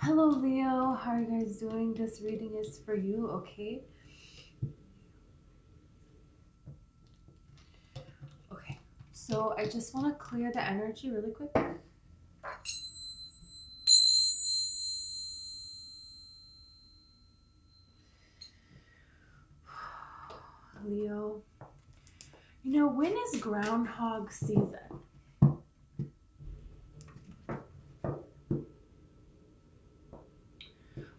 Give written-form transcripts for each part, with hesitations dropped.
Hello, Leo. How are you guys doing? This reading is for you, okay? Okay. So I just want to clear the energy really quick. Leo, when is groundhog season?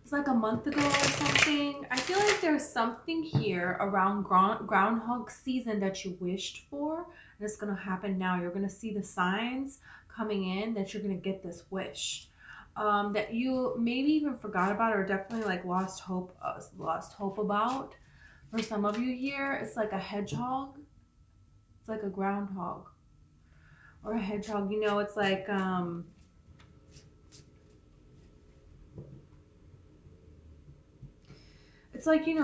It's like a month ago or something. I feel like there's something here around groundhog season that you wished for, and it's going to happen now. You're going to see the signs coming in that you're going to get this wish. That you maybe even forgot about or definitely like lost hope about. For some of you here, it's like a hedgehog. It's like a groundhog or a hedgehog. It's like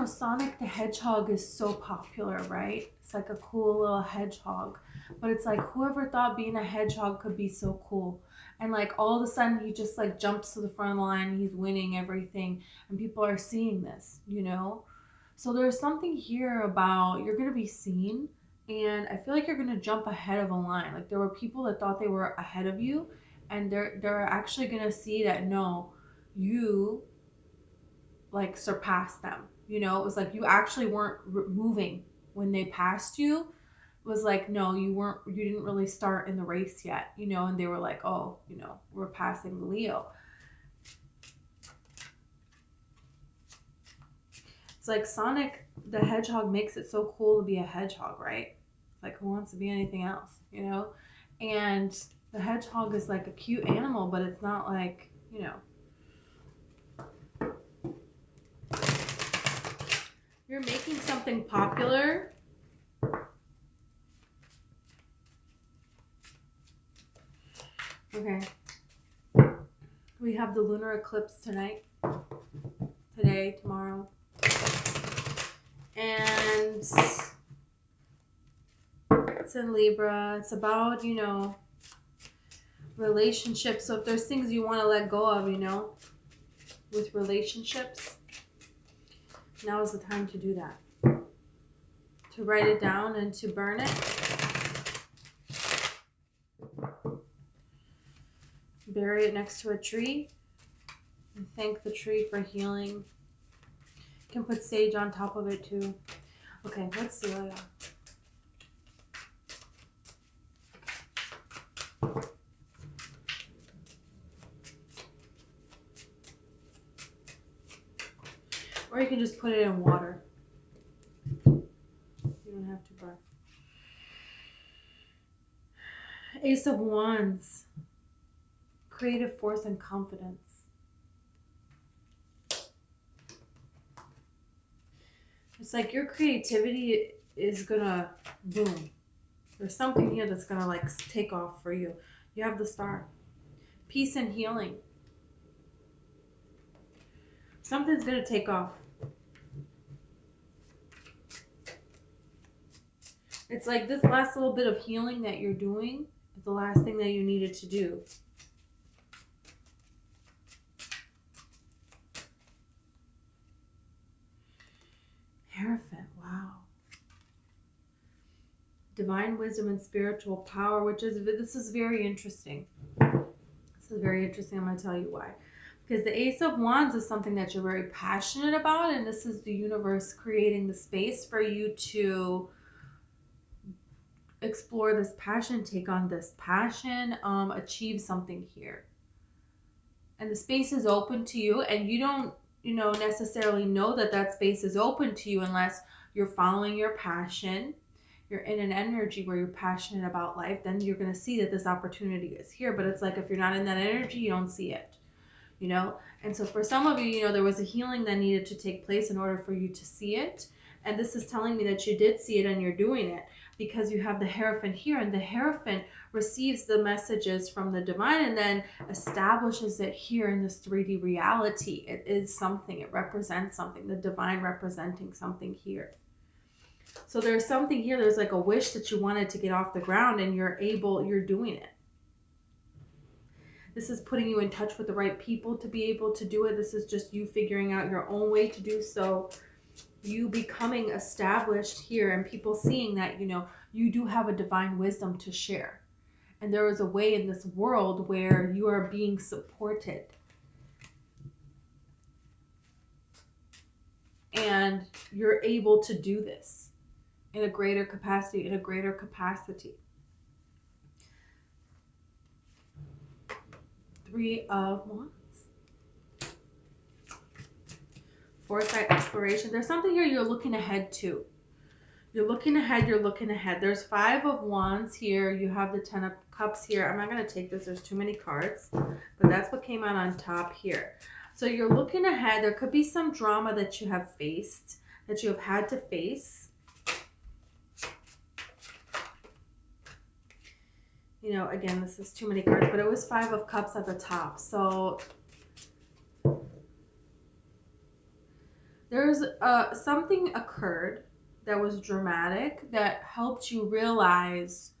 Sonic the Hedgehog is so popular, right? It's like a cool little hedgehog. But it's like whoever thought being a hedgehog could be so cool. And like all of a sudden he just like jumps to the front of the line, he's winning everything, and people are seeing this. So there's something here about you're gonna be seen, and I feel like you're gonna jump ahead of a line. Like there were people that thought they were ahead of you, and they're actually gonna see that no, you like surpassed them. It was like you actually weren't moving when they passed you. It was like no, you didn't really start in the race yet. And they were like, oh, we're passing Leo. It's like Sonic the Hedgehog makes it so cool to be a hedgehog, right? Like who wants to be anything else? And the hedgehog is like a cute animal, but it's not like. You're making something popular. Okay. We have the lunar eclipse tonight. Today, tomorrow. And it's in Libra. It's about, relationships. So if there's things you want to let go of, with relationships, now is the time to do that. To write it down and to burn it. Bury it next to a tree. And thank the tree for healing. You can put sage on top of it too. Okay, let's see. Or you can just put it in water. You don't have to burn. Ace of Wands. Creative force and confidence. It's like your creativity is gonna boom. There's something here that's gonna like take off for you. You have the Star. Peace and healing. Something's gonna take off. It's like this last little bit of healing that you're doing is the last thing that you needed to do. Hierophant, wow. Divine wisdom and spiritual power, this is very interesting. This is very interesting. I'm going to tell you why. Because the Ace of Wands is something that you're very passionate about, and this is the universe creating the space for you to explore this passion, take on this passion, achieve something here. And the space is open to you, and you don't necessarily know that space is open to you unless you're following your passion. You're in an energy where you're passionate about life, then you're going to see that this opportunity is here. But it's like if you're not in that energy, you don't see it. And so for some of you, there was a healing that needed to take place in order for you to see it. And this is telling me that you did see it and you're doing it, because you have the Hierophant here, and the Hierophant receives the messages from the divine and then establishes it here in this 3D reality. It is something. It represents something. The divine representing something here. So there's something here. There's like a wish that you wanted to get off the ground, and you're doing it. This is putting you in touch with the right people to be able to do it. This is just you figuring out your own way to do so. You becoming established here and people seeing that, you know, you do have a divine wisdom to share. And there is a way in this world where you are being supported. And you're able to do this in a greater capacity, Three of Wands. Foresight, exploration. There's something here you're looking ahead to. You're looking ahead. There's Five of Wands here. You have the Ten of Cups here. I'm not going to take this. There's too many cards. But that's what came out on top here. So you're looking ahead. There could be some drama that you have faced, that you have had to face. You know, again, this is too many cards, but it was Five of Cups at the top. So there's something occurred that was dramatic that helped you realize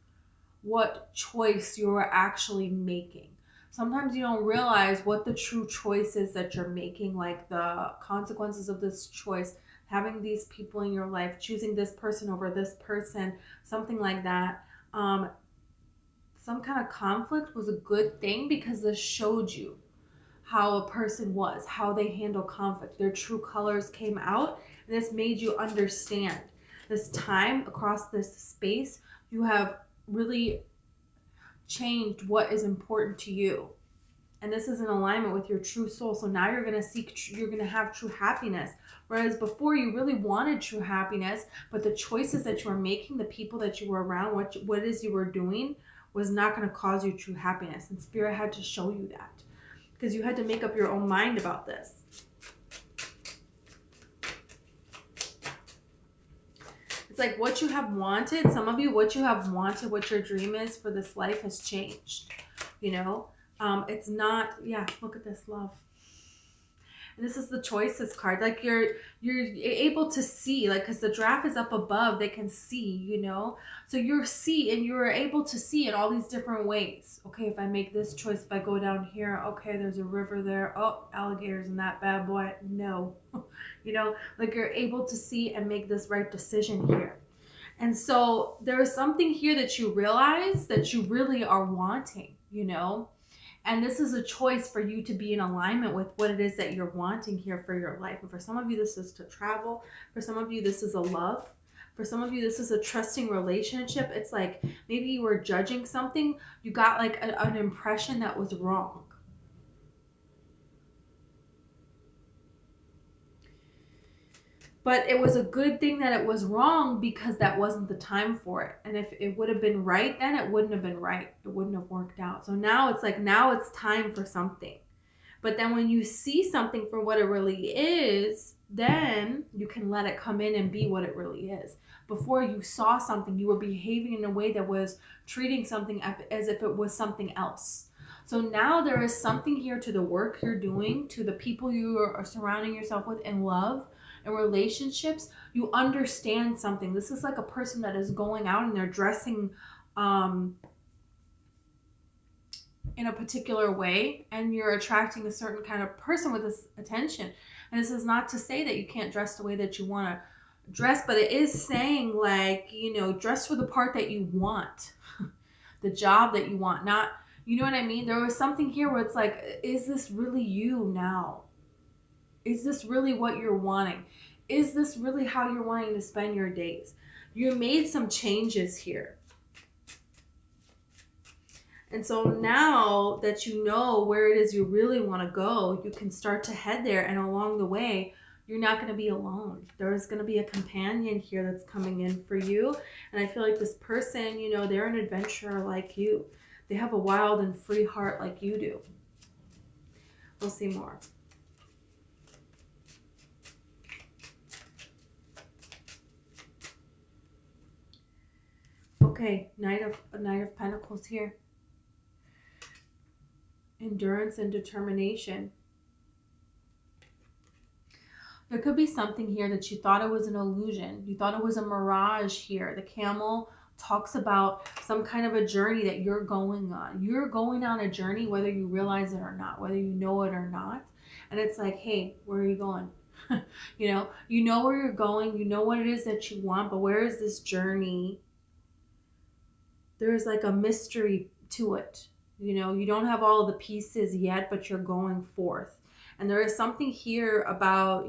what choice you were actually making. Sometimes you don't realize what the true choice is that you're making, like the consequences of this choice, having these people in your life, choosing this person over this person, something like that. Some kind of conflict was a good thing because this showed you how a person was, how they handle conflict. Their true colors came out, and this made you understand. This time, across this space, you have really changed what is important to you. And this is in alignment with your true soul. So now you're going to have true happiness. Whereas before you really wanted true happiness, but the choices that you were making, the people that you were around, what it is you were doing was not going to cause you true happiness. And Spirit had to show you that because you had to make up your own mind about this. It's like what you have wanted, some of you, what you have wanted, what your dream is for this life has changed, you know? It's not, yeah, look at this, love. And this is the choices card. Like you're able to see, like, because the draft is up above, they can see, you know? So you're able to see in all these different ways. Okay, if I make this choice, if I go down here, okay, there's a river there. Oh, alligators in that bad boy. No. You know, like you're able to see and make this right decision here. And so there is something here that you realize that you really are wanting, you know? And this is a choice for you to be in alignment with what it is that you're wanting here for your life. And for some of you, this is to travel. For some of you, this is a love. For some of you, this is a trusting relationship. It's like maybe you were judging something. You got like an impression that was wrong. But it was a good thing that it was wrong because that wasn't the time for it. And if it would have been right, then it wouldn't have been right. It wouldn't have worked out. So now it's like, now it's time for something. But then when you see something for what it really is, then you can let it come in and be what it really is. Before you saw something, you were behaving in a way that was treating something as if it was something else. So now there is something here to the work you're doing, to the people you are surrounding yourself with in love and relationships. You understand something. This is like a person that is going out and they're dressing in a particular way, and you're attracting a certain kind of person with this attention. And this is not to say that you can't dress the way that you want to dress, but it is saying, like, you know, dress for the part that you want, the job that you want, not, you know what I mean? There was something here where it's like, is this really you now? Is this really what you're wanting? Is this really how you're wanting to spend your days? You made some changes here. And so now that you know where it is you really want to go, you can start to head there. And along the way, you're not going to be alone. There is going to be a companion here that's coming in for you. And I feel like this person, you know, they're an adventurer like you. They have a wild and free heart like you do. We'll see more. Okay, Knight of Pentacles here. Endurance and determination. There could be something here that you thought it was an illusion. You thought it was a mirage here. The camel talks about some kind of a journey that you're going on. You're going on a journey, whether you realize it or not, whether you know it or not. And it's like, hey, where are you going? You know where you're going. You know what it is that you want, but where is this journey? There's like a mystery to it. You don't have all of the pieces yet, but you're going forth. And there is something here about,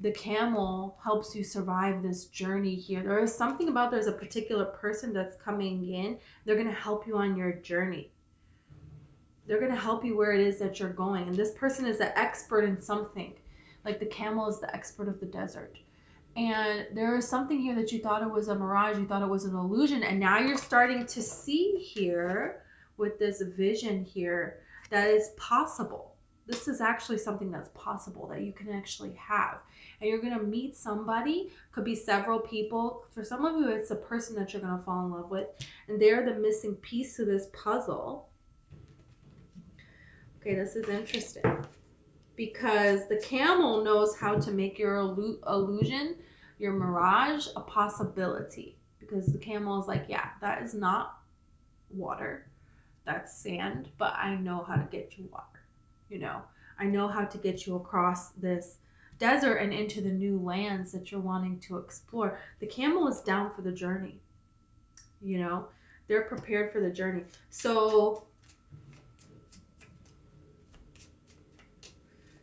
the camel helps you survive this journey here. There is something about, there's a particular person that's coming in. They're going to help you on your journey. They're going to help you where it is that you're going. And this person is an expert in something. Like the camel is the expert of the desert. And there is something here that you thought it was a mirage. You thought it was an illusion. And now you're starting to see here with this vision here that is possible. This is actually something that's possible that you can actually have. And you're going to meet somebody. Could be several people. For some of you, it's a person that you're going to fall in love with. And they're the missing piece to this puzzle. Okay, this is interesting. Because the camel knows how to make your illusion, your mirage, a possibility. Because the camel is like, yeah, that is not water. That's sand. But I know how to get you water. I know how to get you across this desert and into the new lands that you're wanting to explore. The camel is down for the journey. They're prepared for the journey. So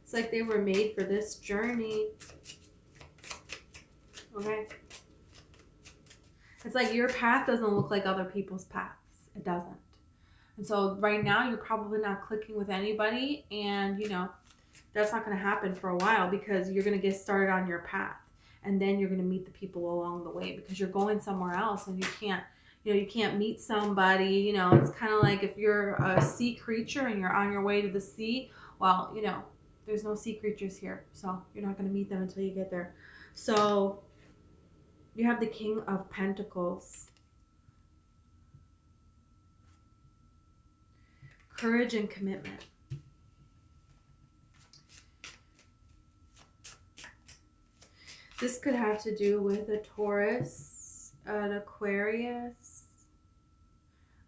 it's like they were made for this journey. Okay. It's like your path doesn't look like other people's paths. It doesn't. And so right now you're probably not clicking with anybody, and that's not going to happen for a while because you're going to get started on your path, and then you're going to meet the people along the way because you're going somewhere else, and you can't meet somebody. It's kind of like if you're a sea creature and you're on your way to the sea. Well, there's no sea creatures here, so you're not going to meet them until you get there. So you have the King of Pentacles. Courage and commitment. This could have to do with a Taurus, an Aquarius,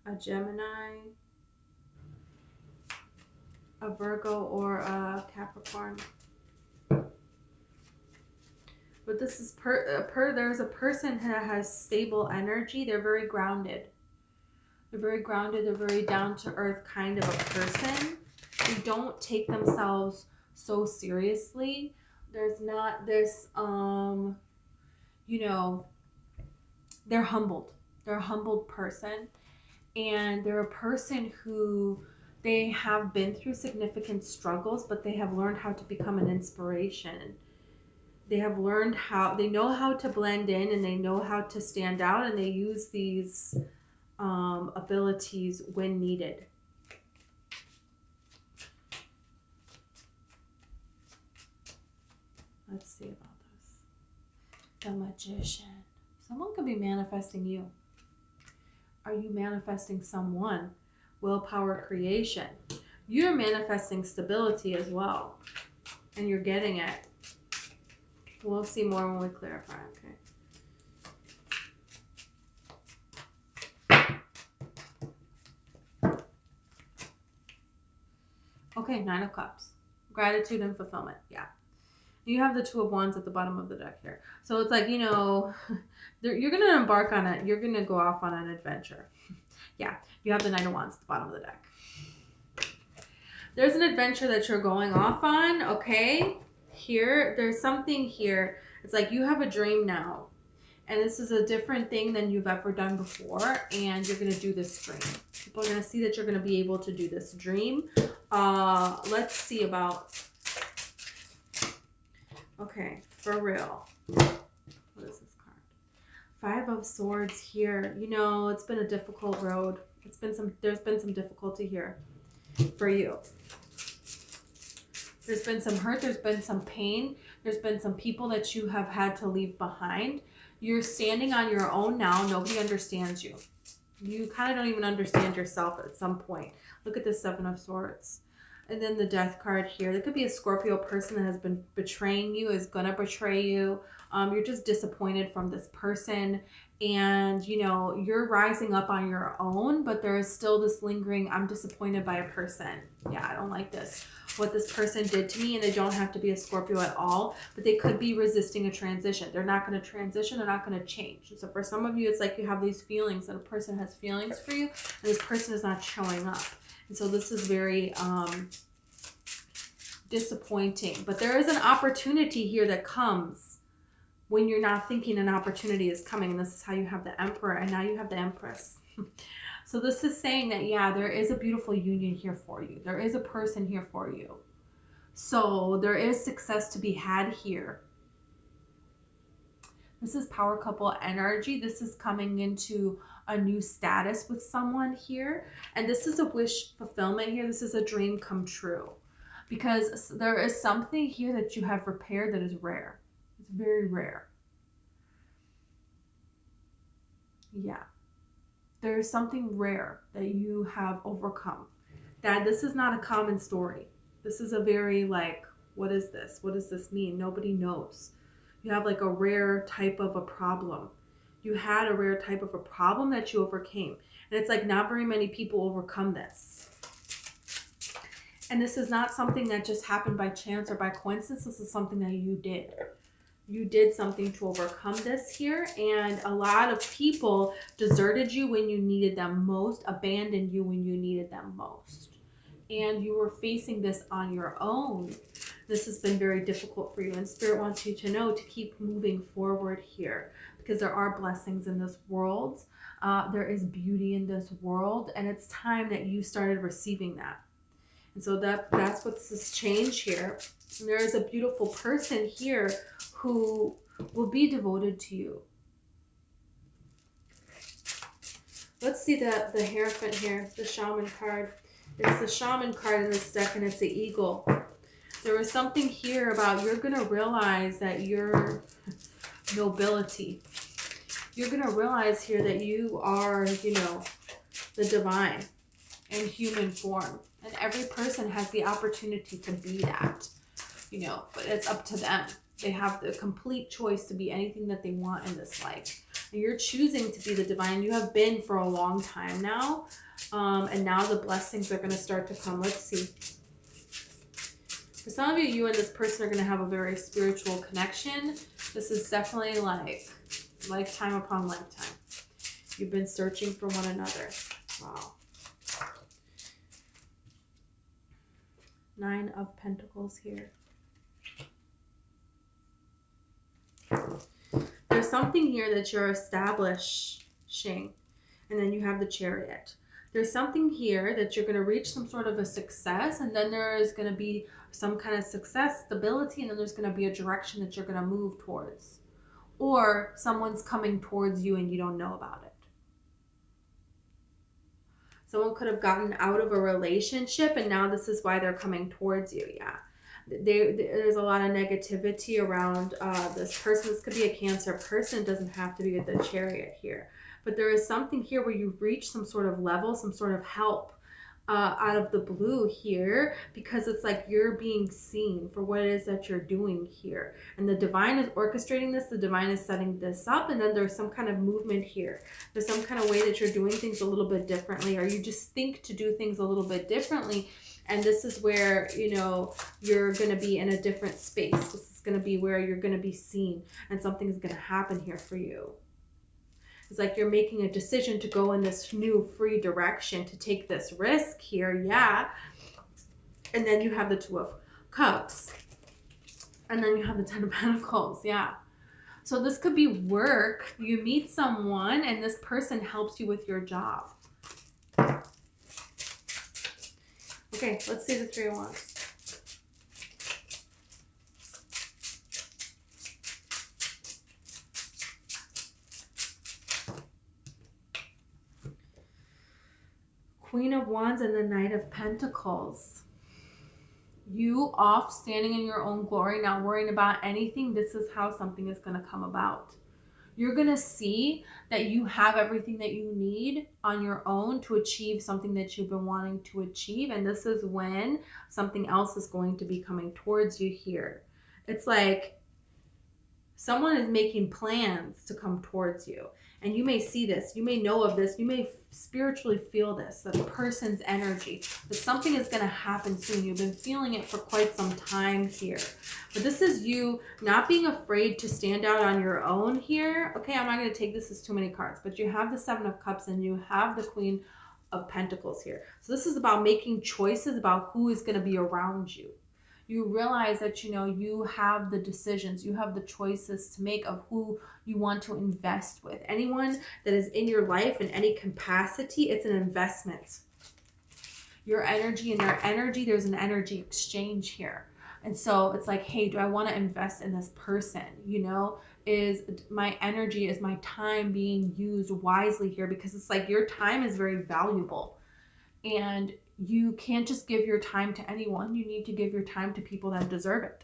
a Gemini, a Virgo, or a Capricorn. But this is there's a person that has stable energy. They're very grounded. They're very grounded. They're very down to earth kind of a person. They don't take themselves so seriously. There's not this, they're humbled. They're a humbled person. And they're a person who they have been through significant struggles, but they have learned how to become an inspiration. They have learned they know how to blend in, and they know how to stand out, and they use these abilities when needed. Let's see about this. The Magician. Someone could be manifesting you. Are you manifesting someone? Willpower, creation. You're manifesting stability as well. And you're getting it. We'll see more when we clarify, okay? Okay, Nine of Cups. Gratitude and fulfillment. Yeah. You have the Two of Wands at the bottom of the deck here. So it's like, you're going to embark on it. You're going to go off on an adventure. Yeah. You have the Knight of Wands at the bottom of the deck. There's an adventure that you're going off on, okay? Here, there's something here. It's like you have a dream now. And this is a different thing than you've ever done before. And you're going to do this dream. People are going to see that you're going to be able to do this dream. Let's see about... Okay, for real. What is this card? Five of Swords here. It's been a difficult road. There's been some difficulty here for you. There's been some hurt. There's been some pain. There's been some people that you have had to leave behind. You're standing on your own now. Nobody understands you. You kind of don't even understand yourself at some point. Look at the Seven of Swords. And then the Death card here. There could be a Scorpio person that has been betraying you, is going to betray you. You're just disappointed from this person. and you know, you're rising up on your own, but there is still this lingering, I'm disappointed by a person. Yeah, I don't like this, what this person did to me. And they don't have to be a Scorpio at all, but they could be resisting a transition. They're not going to transition, they're not going to change. So for some of you, it's like you have these feelings, that a person has feelings for you, and this person is not showing up. And so this is very disappointing. But there is an opportunity here that comes when you're not thinking an opportunity is coming. And this is how you have the Emperor, and now you have the Empress. So this is saying that, yeah, there is a beautiful union here for you. There is a person here for you. So there is success to be had here. This is power couple energy. This is coming into a new status with someone here. And this is a wish fulfillment here. This is a dream come true. Because there is something here that you have repaired that is rare. It's very rare. Yeah. There is something rare that you have overcome. That this is not a common story. This is a very like, what is this? What does this mean? Nobody knows. You have like a rare type of a problem. You had a rare type of a problem that you overcame. And it's like not very many people overcome this. And this is not something that just happened by chance or by coincidence. This is something that you did. You did something to overcome this here. And a lot of people deserted you when you needed them most, abandoned you when you needed them most. And you were facing this on your own. This has been very difficult for you. And Spirit wants you to know to keep moving forward here, because there are blessings in this world. There is beauty in this world. And it's time that you started receiving that. And so that's what's this change here. And there is a beautiful person here who will be devoted to you. Let's see the Hierophant here, the Shaman card. It's the Shaman card in this deck, and it's the Eagle. There was something here about you're going to realize that your nobility. You're going to realize here that you are, you know, the divine in human form. And every person has the opportunity to be that, you know, but it's up to them. They have the complete choice to be anything that they want in this life. And you're choosing to be the divine. You have been for a long time now. And now the blessings are going to start to come. Let's see. For some of you, you and this person are going to have a very spiritual connection. This is definitely like lifetime upon lifetime. You've been searching for one another. Wow. 9 of Pentacles here. There's something here that you're establishing. And then you have the Chariot. There's something here that you're going to reach some sort of a success. And then there is going to be some kind of success, stability. And then there's going to be a direction that you're going to move towards. Or someone's coming towards you and you don't know about it. Someone could have gotten out of a relationship and now this is why they're coming towards you. Yeah. There's a lot of negativity around this person. This could be a Cancer person. It doesn't have to be the Chariot here. But there is something here where you reach some sort of level, some sort of help out of the blue here, because it's like you're being seen for what it is that you're doing here. And the divine is orchestrating this. The divine is setting this up. And then there's some kind of movement here. There's some kind of way that you're doing things a little bit differently, or you just think to do things a little bit differently. And this is where, you know, you're going to be in a different space. This is going to be where you're going to be seen and something is going to happen here for you. It's like you're making a decision to go in this new free direction, to take this risk here. Yeah. And then you have the 2 of Cups. And then you have the 10 of Pentacles. Yeah. So this could be work. You meet someone and this person helps you with your job. Okay, let's see the 3 of Wands. Queen of Wands and the Knight of Pentacles. You off standing in your own glory, not worrying about anything. This is how something is going to come about. You're going to see that you have everything that you need on your own to achieve something that you've been wanting to achieve. And this is when something else is going to be coming towards you here. It's like Someone is making plans to come towards you. And you may see this, you may know of this, you may spiritually feel this, that a person's energy, that something is going to happen soon. You've been feeling it for quite some time here. But this is you not being afraid to stand out on your own here. Okay, I'm not going to take this as too many cards, but you have the Seven of Cups and you have the Queen of Pentacles here. So this is about making choices about who is going to be around you. You realize that, you know, you have the decisions, you have the choices to make of who you want to invest with. Anyone that is in your life in any capacity, it's an investment. Your energy and their energy, there's an energy exchange here. And so it's like, hey, do I want to invest in this person? You know, is my energy, is my time being used wisely here? Because it's like your time is very valuable. And you can't just give your time to anyone. You need to give your time to people that deserve it.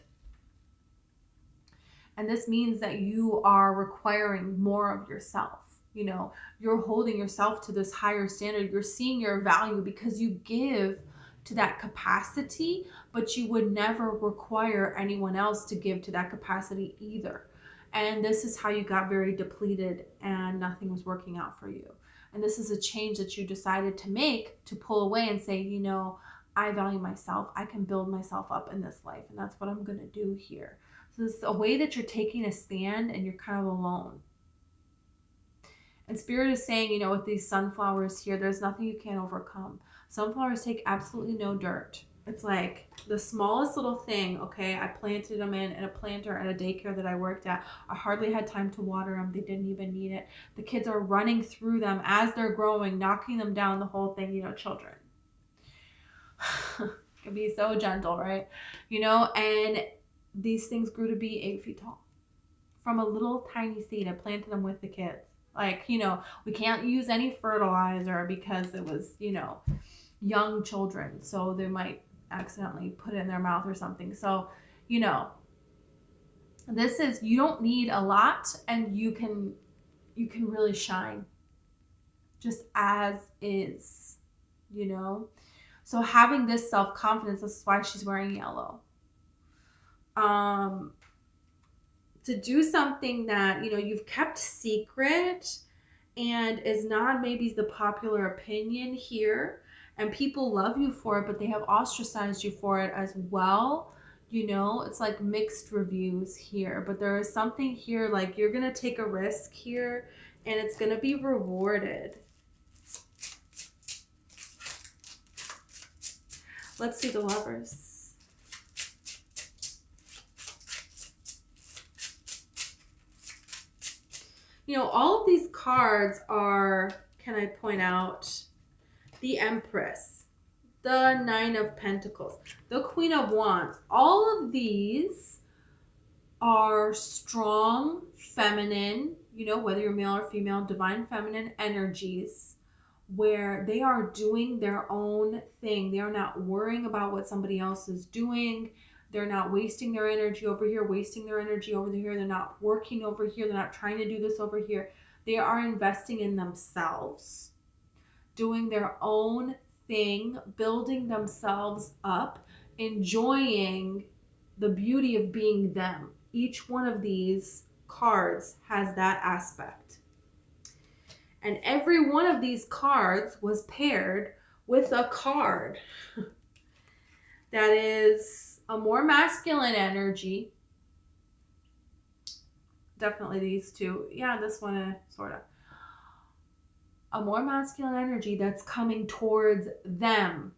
And this means that you are requiring more of yourself. You know, you're holding yourself to this higher standard. You're seeing your value because you give to that capacity, but you would never require anyone else to give to that capacity either. And this is how you got very depleted and nothing was working out for you. And this is a change that you decided to make, to pull away and say, you know, I value myself. I can build myself up in this life. And that's what I'm going to do here. So this is a way that you're taking a stand and you're kind of alone. And Spirit is saying, you know, with these sunflowers here, there's nothing you can't overcome. Sunflowers take absolutely no dirt. It's like the smallest little thing, okay? I planted them in a planter at a daycare that I worked at. I hardly had time to water them. They didn't even need it. The kids are running through them as they're growing, knocking them down, the whole thing, you know, children. Can be so gentle, right? You know, and these things grew to be 8 feet tall. From a little tiny seed, I planted them with the kids. Like, you know, we can't use any fertilizer because it was, you know, young children. So they might accidentally put it in their mouth or something. So, you know, this is, you don't need a lot and you can really shine just as is, you know. So having this self-confidence, this is why she's wearing yellow. To do something that, you know, you've kept secret and is not maybe the popular opinion here, and people love you for it, but they have ostracized you for it as well. You know, it's like mixed reviews here, but there is something here like you're going to take a risk here and it's going to be rewarded. Let's see the Lovers. You know, all of these cards are, can I point out, the Empress, the Nine of Pentacles, the Queen of Wands. All of these are strong, feminine, you know, whether you're male or female, divine feminine energies, where they are doing their own thing. They are not worrying about what somebody else is doing. They're not wasting their energy over here, wasting their energy over here. They're not working over here. They're not trying to do this over here. They are investing in themselves, doing their own thing, building themselves up, enjoying the beauty of being them. Each one of these cards has that aspect. And every one of these cards was paired with a card that is a more masculine energy. Definitely these two. Yeah, this one sort of. A more masculine energy that's coming towards them,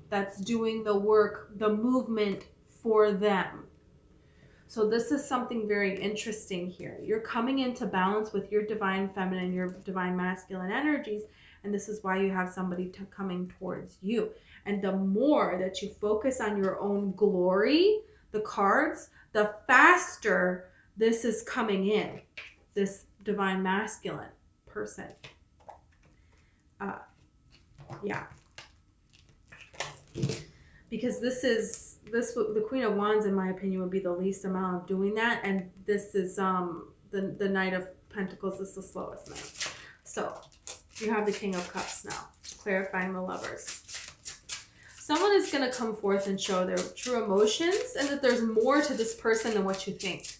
that's doing the work, the movement for them. So this is something very interesting here. You're coming into balance with your divine feminine, your divine masculine energies, and this is why you have somebody coming towards you. And the more that you focus on your own glory, the cards, the faster this is coming in, this divine masculine person. Yeah, because the Queen of Wands, in my opinion, would be the least amount of doing that, and this is the Knight of Pentacles is the slowest night. So you have the King of Cups now, clarifying the Lovers. Someone is going to come forth and show their true emotions, and that there's more to this person than what you think.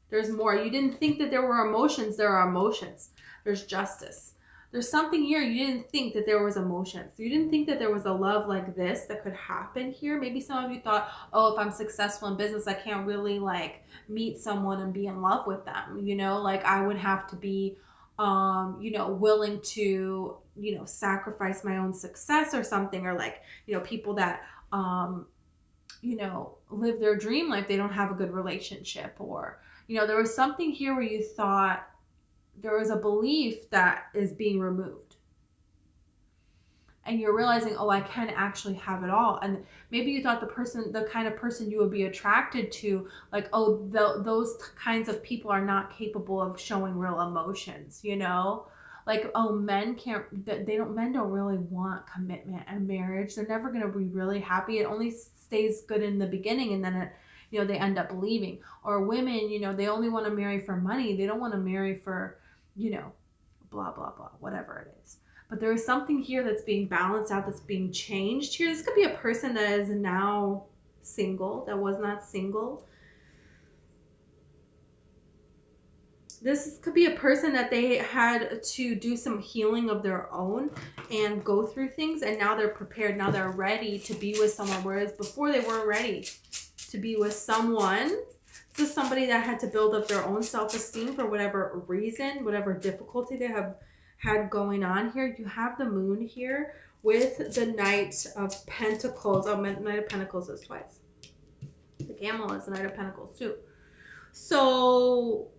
There's more. You didn't think that there were emotions. There are emotions. There's justice. There's something here. You didn't think that there was emotions. You didn't think that there was a love like this that could happen here. Maybe some of you thought, oh, if I'm successful in business, I can't really like meet someone and be in love with them. You know, like I would have to be, you know, willing to, you know, sacrifice my own success or something, or like, you know, people that, you know, live their dream life, they don't have a good relationship, or, you know, there was something here where you thought there was a belief that is being removed. And you're realizing, oh, I can actually have it all. And maybe you thought the kind of person you would be attracted to, like, oh, those kinds of people are not capable of showing real emotions, you know? Like, oh, men don't really want commitment and marriage. They're never going to be really happy. It only stays good in the beginning, and then it, you know, they end up leaving. Or women, you know, they only want to marry for money. They don't want to marry for, you know, blah, blah, blah, whatever it is. But there is something here that's being balanced out, that's being changed here. This could be a person that is now single, that was not single. This could be a person that they had to do some healing of their own and go through things, and now they're prepared. Now they're ready to be with someone, whereas before they weren't ready to be with someone. This is somebody that had to build up their own self-esteem for whatever reason, whatever difficulty they have had going on here. You have the moon here with the Knight of Pentacles. Oh, Knight of Pentacles is twice. The camel is the Knight of Pentacles too. So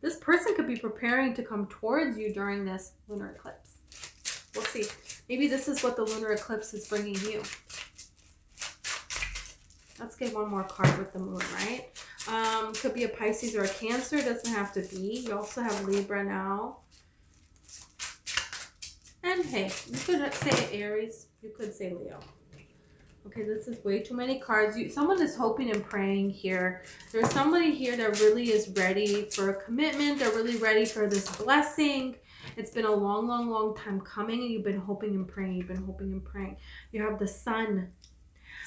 this person could be preparing to come towards you during this lunar eclipse. We'll see. Maybe this is what the lunar eclipse is bringing you. Let's get one more card with the moon, right? Could be a Pisces or a Cancer. Doesn't have to be. You also have Libra now. And hey, you could say Aries. You could say Leo. Okay, this is way too many cards. Someone is hoping and praying here. There's somebody here that really is ready for a commitment. They're really ready for this blessing. It's been a long, long, long time coming, and you've been hoping and praying. You've been hoping and praying. You have the Sun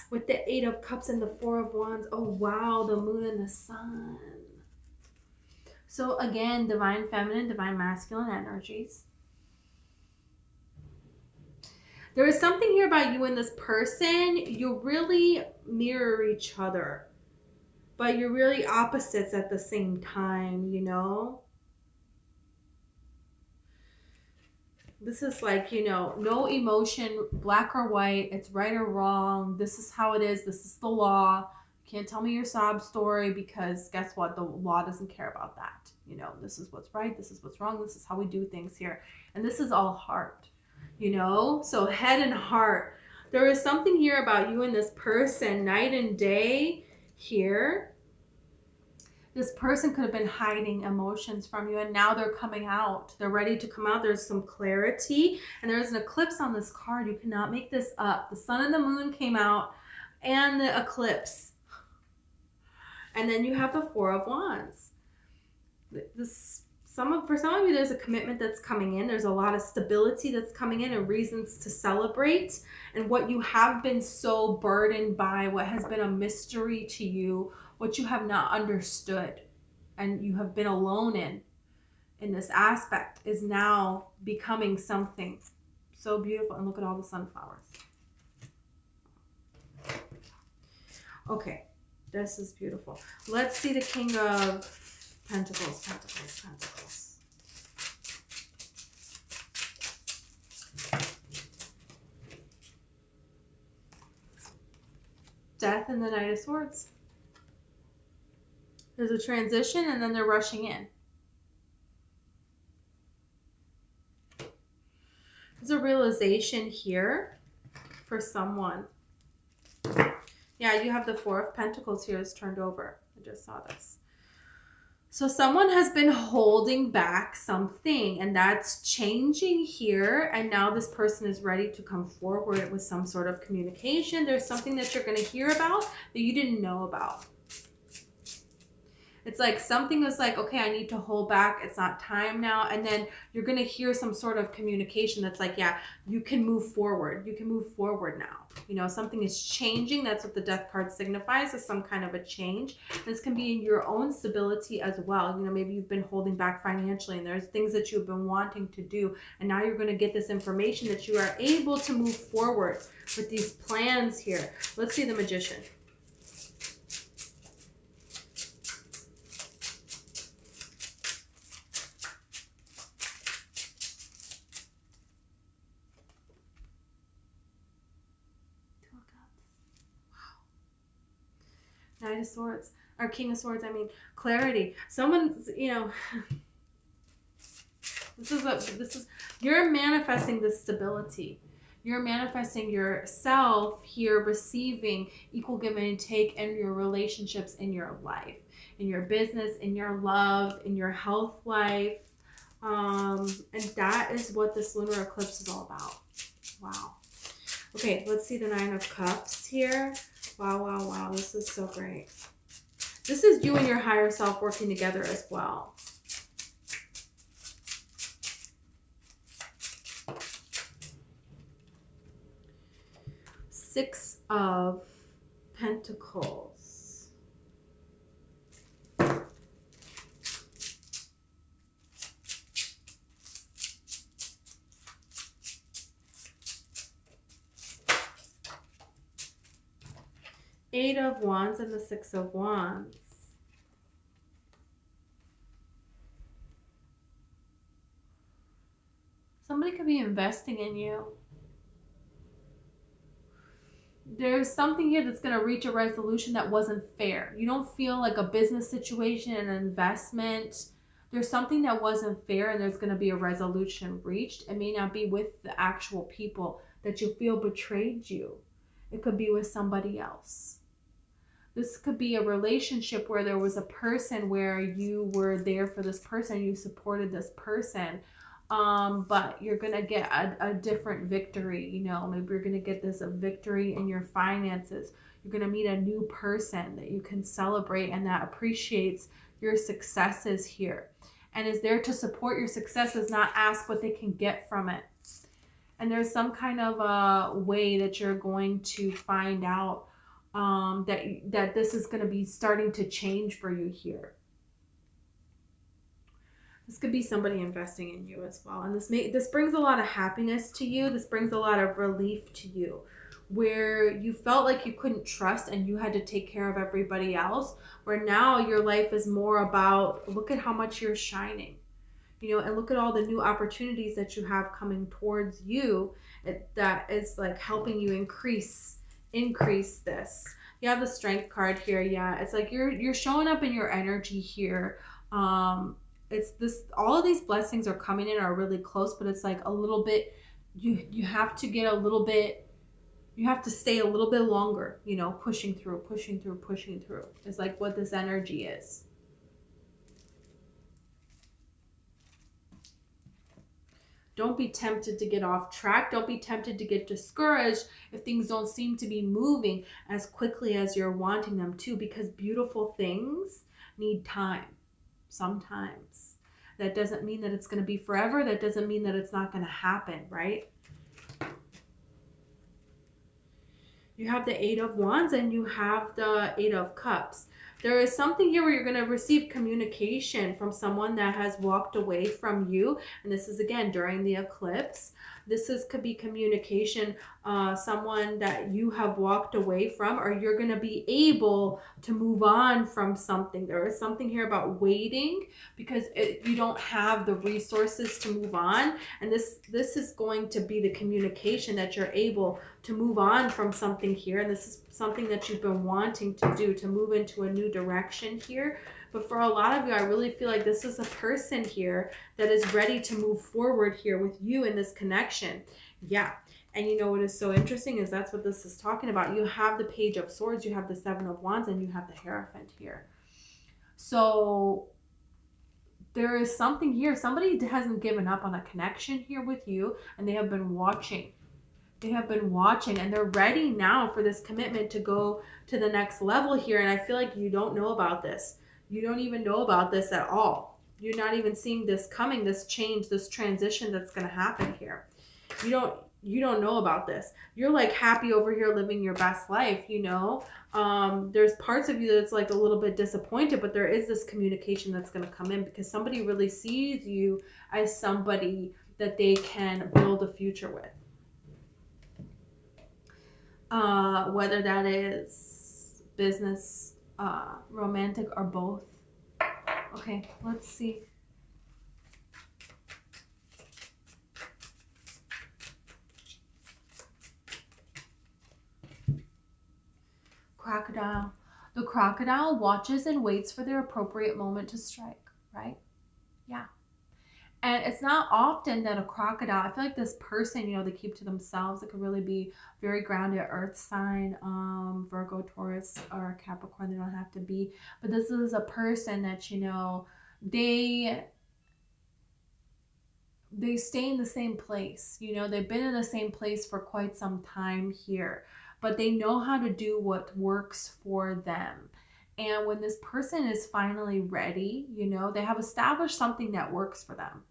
with the 8 of Cups and the 4 of Wands. Oh, wow, the moon and the sun. So again, divine feminine, divine masculine energies. There is something here about you and this person. You really mirror each other, but you're really opposites at the same time, you know? This is like, you know, no emotion, black or white. It's right or wrong. This is how it is. This is the law. You can't tell me your sob story, because guess what? The law doesn't care about that. You know, this is what's right. This is what's wrong. This is how we do things here. And this is all heart, you know? So head and heart. There is something here about you and this person, night and day here. This person could have been hiding emotions from you, and now they're coming out. They're ready to come out. There's some clarity, and there's an eclipse on this card. You cannot make this up. The sun and the moon came out, and the eclipse. And then you have the 4 of Wands. For some of you, there's a commitment that's coming in. There's a lot of stability that's coming in and reasons to celebrate. And what you have been so burdened by, what has been a mystery to you, what you have not understood and you have been alone in this aspect, is now becoming something so beautiful. And look at all the sunflowers. Okay, this is beautiful. Let's see the King of Pentacles, Pentacles, Pentacles. Death and the Knight of Swords. There's a transition, and then they're rushing in. There's a realization here for someone. Yeah, you have the 4 of Pentacles here is turned over. I just saw this. So someone has been holding back something, and that's changing here. And now this person is ready to come forward with some sort of communication. There's something that you're going to hear about that you didn't know about. It's like something is like, okay, I need to hold back. It's not time now. And then you're going to hear some sort of communication that's like, yeah, you can move forward. You can move forward now. You know, something is changing. That's what the death card signifies, is some kind of a change. This can be in your own stability as well. You know, maybe you've been holding back financially and there's things that you've been wanting to do. And now you're going to get this information that you are able to move forward with these plans here. Let's see the Magician. Knight of Swords, or King of Swords, I mean, clarity. Someone's, you know, this is, you're manifesting this stability. You're manifesting yourself here, receiving equal give and take in your relationships, in your life, in your business, in your love, in your health life. And that is what this lunar eclipse is all about. Wow. Okay, let's see the Nine of Cups here. Wow, wow, wow. This is so great. This is you and your higher self working together as well. Six of Pentacles. Eight of Wands and the Six of Wands. Somebody could be investing in you. There's something here that's going to reach a resolution that wasn't fair. You don't feel like a business situation, an investment. There's something that wasn't fair and there's going to be a resolution reached. It may not be with the actual people that you feel betrayed you. It could be with somebody else. This could be a relationship where there was a person where you were there for this person, you supported this person, but you're going to get a different victory. You know, maybe you're going to get this a victory in your finances. You're going to meet a new person that you can celebrate and that appreciates your successes here and is there to support your successes, not ask what they can get from it. And there's some kind of a way that you're going to find out that this is going to be starting to change for you here. This could be somebody investing in you as well. And this brings a lot of happiness to you. This brings a lot of relief to you, where you felt like you couldn't trust and you had to take care of everybody else, where now your life is more about, look at how much you're shining, you know, and look at all the new opportunities that you have coming towards you. That is like helping you increase this. You have the Strength card here. Yeah, it's like you're showing up in your energy here. It's this, all of these blessings are coming in, are really close, but it's like a little bit, you have to get a little bit, you have to stay a little bit longer, you know, pushing through. It's like what this energy is. Don't be tempted to get off track. Don't be tempted to get discouraged if things don't seem to be moving as quickly as you're wanting them to, because beautiful things need time sometimes. That doesn't mean that it's going to be forever. That doesn't mean that it's not going to happen, right? You have the Eight of Wands and you have the Eight of Cups. There is something here where you're going to receive communication from someone that has walked away from you. And this is, again, during the eclipse. Could be communication, someone that you have walked away from, or you're going to be able to move on from something. There is something here about waiting because you don't have the resources to move on. And this is going to be the communication that you're able to move on from something here. And this is something that you've been wanting to do, to move into a new direction here. But for a lot of you, I really feel like this is a person here that is ready to move forward here with you in this connection. Yeah. And you know what is so interesting is that's what this is talking about. You have the Page of Swords, you have the Seven of Wands, and you have the Hierophant here. So there is something here. Somebody hasn't given up on a connection here with you, and they have been watching. They have been watching, and they're ready now for this commitment to go to the next level here. And I feel like you don't know about this. You don't even know about this at all. You're not even seeing this coming, this change, this transition that's going to happen here. You don't know about this. You're like happy over here living your best life, you know. There's parts of you that's like a little bit disappointed, but there is this communication that's going to come in because somebody really sees you as somebody that they can build a future with. Whether that is business, romantic, or both. Okay, let's see. Crocodile. The crocodile watches and waits for their appropriate moment to strike, right? Yeah. And it's not often that a crocodile, I feel like this person, you know, they keep to themselves. It could really be very grounded earth sign, Virgo, Taurus, or Capricorn. They don't have to be. But this is a person that, you know, they stay in the same place. You know, they've been in the same place for quite some time here. But they know how to do what works for them. And when this person is finally ready, you know, they have established something that works for them.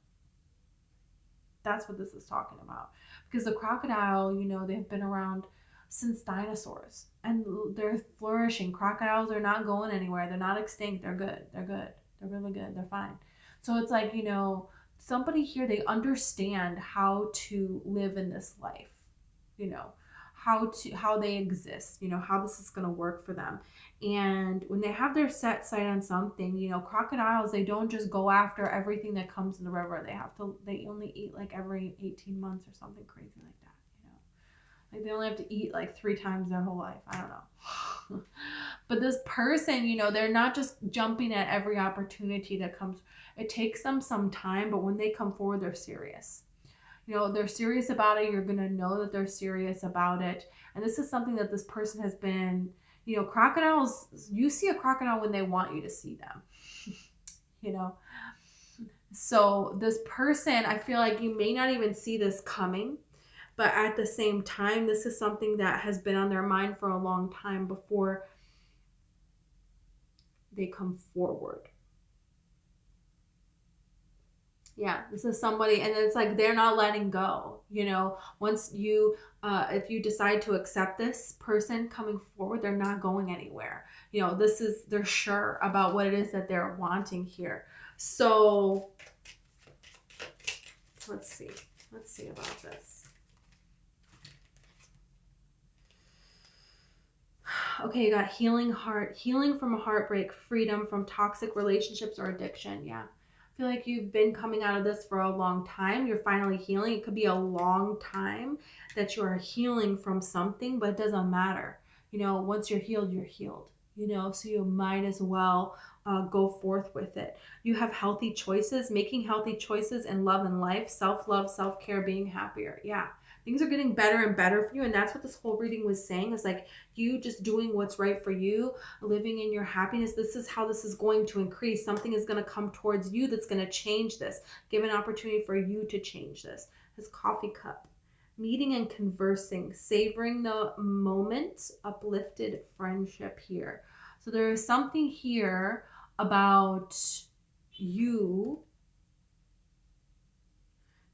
That's what this is talking about. Because the crocodile, you know, they've been around since dinosaurs. And they're flourishing. Crocodiles are not going anywhere. They're not extinct. They're good. They're good. They're really good. They're fine. So it's like, you know, somebody here, they understand how to live in this life. You know, how they exist, you know, how this is going to work for them. And when they have their set sight on something, you know, crocodiles, they don't just go after everything that comes in the river. They only eat like every 18 months or something crazy like that, you know. Like they only have to eat like 3 times their whole life. I don't know. But this person, you know, they're not just jumping at every opportunity that comes. It takes them some time, but when they come forward, they're serious. You know, they're serious about it. You're going to know that they're serious about it. And this is something that this person has been, you know, crocodiles, you see a crocodile when they want you to see them, you know. So this person, I feel like you may not even see this coming, but at the same time, this is something that has been on their mind for a long time before they come forward. Yeah, this is somebody, and it's like they're not letting go, you know. Once you, if you decide to accept this person coming forward, they're not going anywhere. You know, they're sure about what it is that they're wanting here. So, let's see about this. Okay, you got healing heart, healing from a heartbreak, freedom from toxic relationships or addiction. Yeah. Feel like you've been coming out of this for a long time. You're finally healing. It could be a long time that you are healing from something, but it doesn't matter. You know, once you're healed, you know, so you might as well go forth with it. You have healthy choices, making healthy choices in love and life, self-love, self-care, being happier. Yeah. Things are getting better and better for you. And that's what this whole reading was saying, is like you just doing what's right for you, living in your happiness. This is how this is going to increase. Something is going to come towards you that's going to change this. Give an opportunity for you to change this. This coffee cup. Meeting and conversing, savoring the moment, uplifted friendship here. So there is something here about you.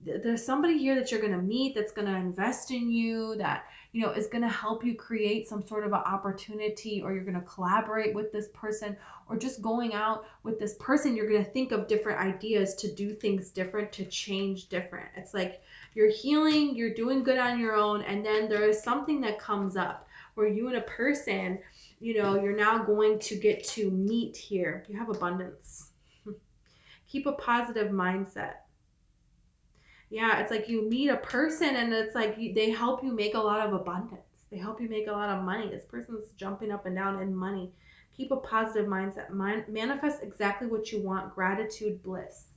There's somebody here that you're going to meet that's going to invest in you, that, you know, is going to help you create some sort of an opportunity, or you're going to collaborate with this person, or just going out with this person. You're going to think of different ideas to do things different, to change different. It's like you're healing, you're doing good on your own, and then there is something that comes up where you and a person, you know, you're now going to get to meet here. You have abundance. Keep a positive mindset. Yeah, it's like you meet a person and it's like they help you make a lot of abundance. They help you make a lot of money. This person's jumping up and down in money. Keep a positive mindset. Manifest exactly what you want. Gratitude, bliss.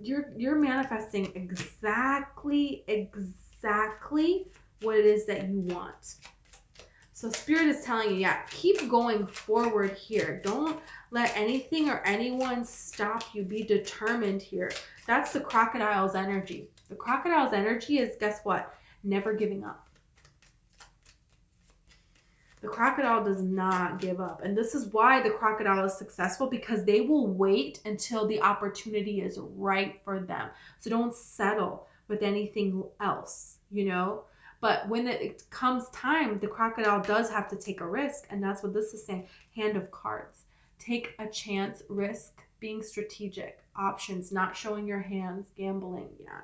You're manifesting exactly what it is that you want. So Spirit is telling you, yeah, keep going forward here. Don't let anything or anyone stop you. Be determined here. That's the crocodile's energy. The crocodile's energy is, guess what? Never giving up. The crocodile does not give up. And this is why the crocodile is successful, because they will wait until the opportunity is right for them. So don't settle with anything else, you know. But when it comes time, the crocodile does have to take a risk. And that's what this is saying. Hand of cards. Take a chance, risk, being strategic, options, not showing your hands, gambling. Yeah.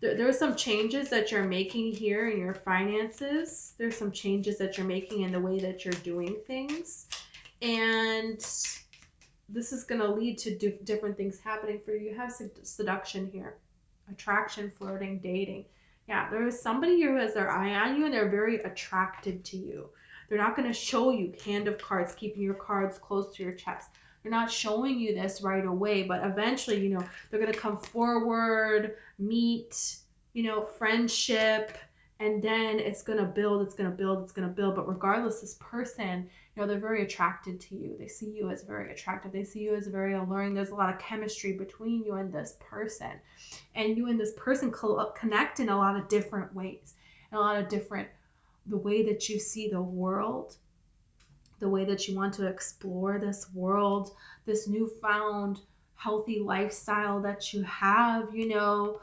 There are some changes that you're making here in your finances. There's some changes that you're making in the way that you're doing things. And this is going to lead to different things happening for you. You have seduction here, attraction, flirting, dating. Yeah, there is somebody who has their eye on you and they're very attracted to you. They're not going to show you hand of cards, keeping your cards close to your chest. They're not showing you this right away, but eventually, you know, they're going to come forward, meet, you know, friendship, and then it's going to build, it's going to build, it's going to build. But regardless, this person, you know, they're very attracted to you. They see you as very attractive. They see you as very alluring. There's a lot of chemistry between you and this person. And you and this person connect in a lot of different ways, in a lot of different, the way that you see the world, the way that you want to explore this world, this newfound healthy lifestyle that you have, you know.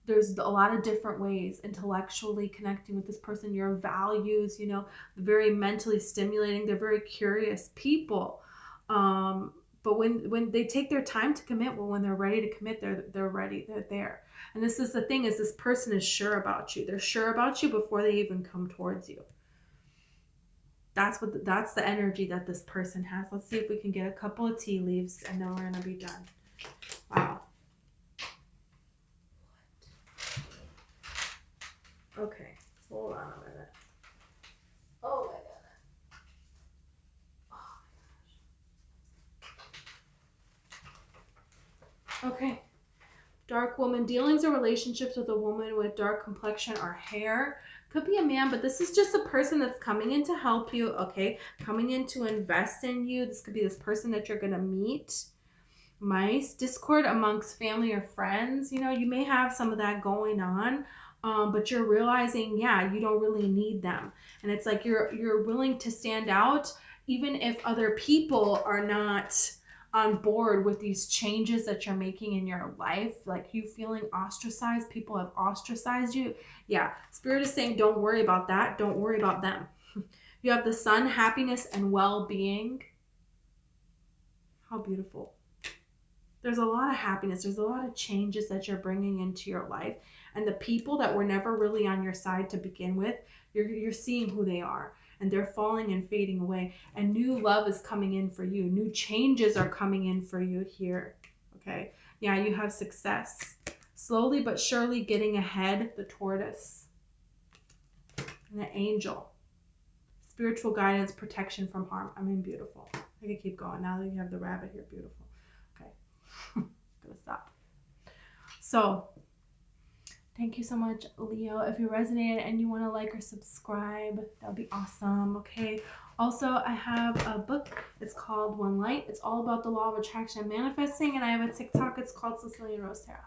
There's a lot of different ways intellectually connecting with this person, your values, you know, very mentally stimulating. They're very curious people. But when they take their time to commit, well, when they're ready to commit, they're ready, they're there. And this is the thing, is this person is sure about you. They're sure about you before they even come towards you. That's the energy that this person has. Let's see if we can get a couple of tea leaves and then we're going to be done. Wow. Okay, hold on a minute. Oh my god. Oh my gosh. Okay. Dark woman. Dealings or relationships with a woman with dark complexion or hair. Could be a man, but this is just a person that's coming in to help you, okay? Coming in to invest in you. This could be this person that you're going to meet. Mice. Discord amongst family or friends. You know, you may have some of that going on. But you're realizing, yeah, you don't really need them. And it's like you're willing to stand out even if other people are not on board with these changes that you're making in your life, like you feeling ostracized, people have ostracized you. Yeah, Spirit is saying don't worry about that. Don't worry about them. You have the Sun, happiness and well-being. How beautiful. There's a lot of happiness. There's a lot of changes that you're bringing into your life. And the people that were never really on your side to begin with, you're seeing who they are. And they're falling and fading away. And new love is coming in for you. New changes are coming in for you here. Okay? Yeah, you have success. Slowly but surely getting ahead, the tortoise. And the angel. Spiritual guidance, protection from harm. I mean, beautiful. I can keep going. Now that you have the rabbit here, beautiful. Okay. I'm going to stop. So, thank you so much, Leo. If you resonated and you want to like or subscribe, that would be awesome, okay? Also, I have a book. It's called One Light. It's all about the law of attraction and manifesting. And I have a TikTok. It's called Sicilian Rose Tarot.